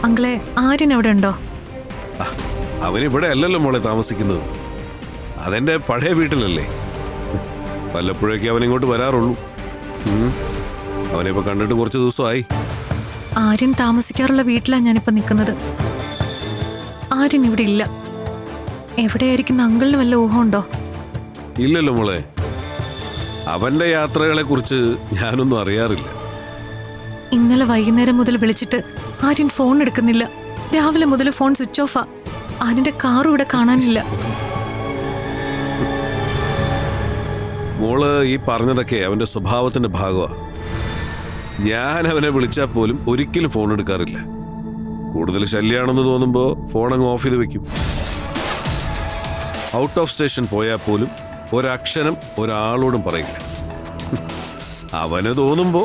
അങ്കിളെ ആര്യൻ അവിടെ ഉണ്ടോ? അവനിവിടെ അല്ലല്ലോ മോളെ താമസിക്കുന്നത്. അതെന്റെ പഴയ വീട്ടിലല്ലേ. വല്ലപ്പോഴേക്കും അവനിങ്ങോട്ട് വരാറുള്ളൂ. അവനിപ്പോ കണ്ടിട്ട് കുറച്ച് ദിവസമായി. ആര്യൻ താമസിക്കാറുള്ള വീട്ടിലാണ് ഞാനിപ്പോ നിൽക്കുന്നത്. ആര്യൻ ഇവിടെ ഇല്ല. എവിടെയായിരിക്കും അങ്കിളിന് വല്ല ഊഹമുണ്ടോ? ഇല്ലല്ലോ മോളെ, അവന്റെ യാത്രകളെ കുറിച്ച് ഞാനൊന്നും അറിയാറില്ല. ഇന്നലെ വൈകുന്നേരം മുതൽ വിളിച്ചിട്ട് ആര്യൻ ഫോൺ എടുക്കുന്നില്ല. രാവിലെ മുതൽ ഫോൺ സ്വിച്ച് ഓഫാ. ആര്യന്റെ കാറും ഇവിടെ കാണാനില്ല. മോള് ഈ പറഞ്ഞതൊക്കെ അവന്റെ സ്വഭാവത്തിന്റെ ഭാഗമാണ്. ഞാൻ അവനെ വിളിച്ചാൽ പോലും ഒരിക്കലും ഫോൺ എടുക്കാറില്ല. കൂടുതൽ ശല്യാണെന്ന് തോന്നുമ്പോ ഫോൺ അങ്ങ് ഓഫ് ചെയ്ത് വെക്കും. ഔട്ട് ഓഫ് സ്റ്റേഷൻ പോയാൽ പോലും ഒരക്ഷരം ഒരാളോടും പറയില്ല. അവന് തോന്നുമ്പോ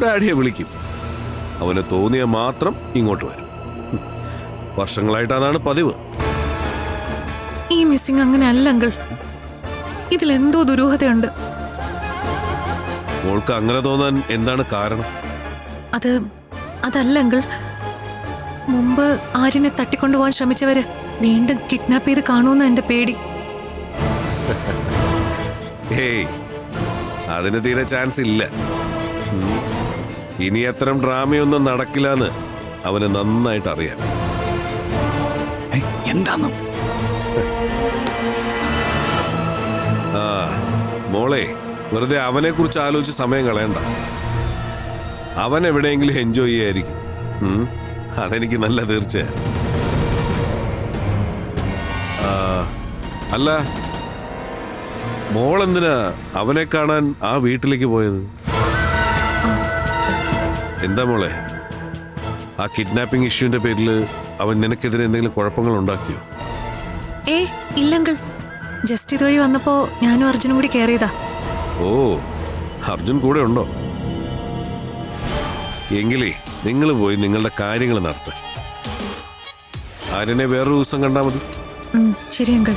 ഡാഡിയെ വിളിക്കും. അവന് തോന്നിയ മാത്രം ഇങ്ങോട്ട് വരും. വർഷങ്ങളായിട്ട് അതാണ് പതിവ്. ഈ മിസ്സിംഗ് അങ്ങനെ അല്ല അങ്കിൾ. ഇതിലെന്തോ ദുരൂഹതയുണ്ട്. മോൾക്ക് അങ്ങനെ തോന്നാൻ എന്താണ് കാരണം? അതല്ല അങ്കിൾ. മുമ്പ് ആര്യനെ തട്ടിക്കൊണ്ടുപോകാൻ ശ്രമിച്ചവര് വീണ്ടും കിഡ്നാപ്പ് ചെയ്ത് കാണുമെന്ന് എന്റെ പേടി. ഹേയ്, അതിന് തീരെ ചാൻസ് ഇല്ല. ഇനി അത്തരം ഡ്രാമയൊന്നും നടക്കില്ലെന്ന് അവന് നന്നായിട്ട് അറിയാം. എന്താന്ന്? ആ മോളെ, വെറുതെ അവനെ കുറിച്ച് ആലോചിച്ച് സമയം കളയണ്ട. അവൻ എവിടെയെങ്കിലും എൻജോയ് ചെയ്യായിരിക്കും. അതെനിക്ക് നല്ല തീർച്ചയാ. അല്ല, മോളെന്തിനാ അവനെ കാണാൻ ആ വീട്ടിലേക്ക് പോയത്? എന്താ മോളെ, ആ കിഡ്നാപ്പിംഗ് ഇഷ്യൂവിന്റെ പേരിൽ അവൻ നിനക്കെതിരെ എന്തെങ്കിലും കുഴപ്പങ്ങൾ ഉണ്ടാക്കിയോ? ഇല്ലങ്കിൾ. ജസ്റ്റ് ഇതുവഴി വന്നപ്പോ ഞാനും അർജുനും കൂടി കയറിയതാ. ഓ, അർജുൻ കൂടെ ഉണ്ടോ? എങ്കിലേ നിങ്ങൾ പോയി നിങ്ങളുടെ കാര്യങ്ങൾ നടത്ത. ആര്യനെ വേറൊരു ദിവസം കണ്ടാൽ മതി. ശരി അങ്കിൾ.